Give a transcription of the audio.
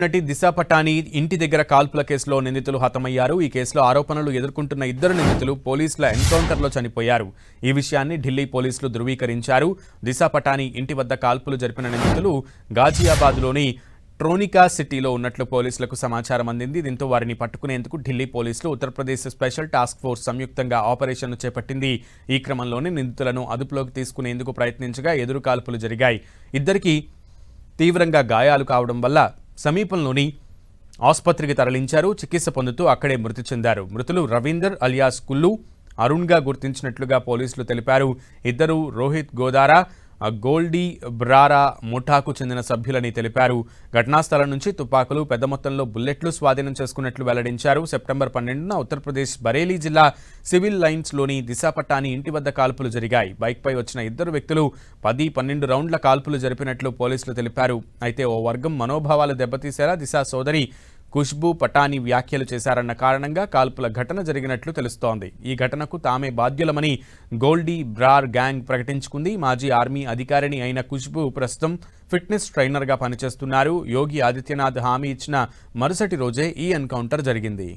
నటి దిశా పటాని ఇంటి దగ్గర కాల్పుల కేసులో నిందితులు హతమయ్యారు. ఈ కేసులో ఆరోపణలు ఎదుర్కొంటున్న ఇద్దరు నిందితులు పోలీసుల ఎన్కౌంటర్లో చనిపోయారు. ఈ విషయాన్ని ఢిల్లీ పోలీసులు ధృవీకరించారు. దిశా పటాని ఇంటి వద్ద కాల్పులు జరిపిన నిందితులు గాజియాబాద్లోని ట్రోనికా సిటీలో ఉన్నట్లు పోలీసులకు సమాచారం అందింది. దీంతో వారిని పట్టుకునేందుకు ఢిల్లీ పోలీసులు ఉత్తరప్రదేశ్ స్పెషల్ టాస్క్ ఫోర్స్ సంయుక్తంగా ఆపరేషన్ను చేపట్టింది. ఈ క్రమంలోనే నిందితులను అదుపులోకి తీసుకునేందుకు ప్రయత్నించగా ఎదురు కాల్పులు జరిగాయి. ఇద్దరికీ తీవ్రంగా గాయాలు కావడం వల్ల సమీపంలోని ఆసుపత్రికి తరలించారు. చికిత్స పొందుతూ అక్కడే మృతి చెందారు. మృతులు రవీందర్ అలియాస్ కుల్లు, అరుణ్గా గుర్తించినట్లుగా పోలీసులు తెలిపారు. ఇద్దరు రోహిత్ గోదారా, గోల్డీ బ్రారా ముఠాకు చెందిన సభ్యులని తెలిపారు. ఘటనా స్థలం నుంచి తుపాకులు, పెద్ద మొత్తంలో బుల్లెట్లు స్వాధీనం చేసుకున్నట్లు వెల్లడించారు. సెప్టెంబర్ 12న ఉత్తరప్రదేశ్ బరేలీ జిల్లా సివిల్ లైన్స్లోని దిశా పటాని ఇంటి వద్ద కాల్పులు జరిగాయి. బైక్పై వచ్చిన ఇద్దరు వ్యక్తులు 10-12 రౌండ్ల కాల్పులు జరిపినట్లు పోలీసులు తెలిపారు. అయితే ఓ వర్గం మనోభావాలు దెబ్బతీసేలా దిశా సోదరి ఖుష్బూ పటాని వ్యాఖ్యలు చేశారన్న కారణంగా కాల్పుల ఘటన జరిగినట్లు తెలుస్తోంది. ఈ ఘటనకు తామే బాధ్యులమని గోల్డీ బ్రార్ గ్యాంగ్ ప్రకటించుకుంది. మాజీ ఆర్మీ అధికారిణి అయిన ఖుష్బూ ప్రస్తుతం ఫిట్నెస్ ట్రైనర్గా పనిచేస్తున్నారు. యోగి ఆదిత్యనాథ్ హామీ ఇచ్చిన మరుసటి రోజే ఈ ఎన్కౌంటర్ జరిగింది.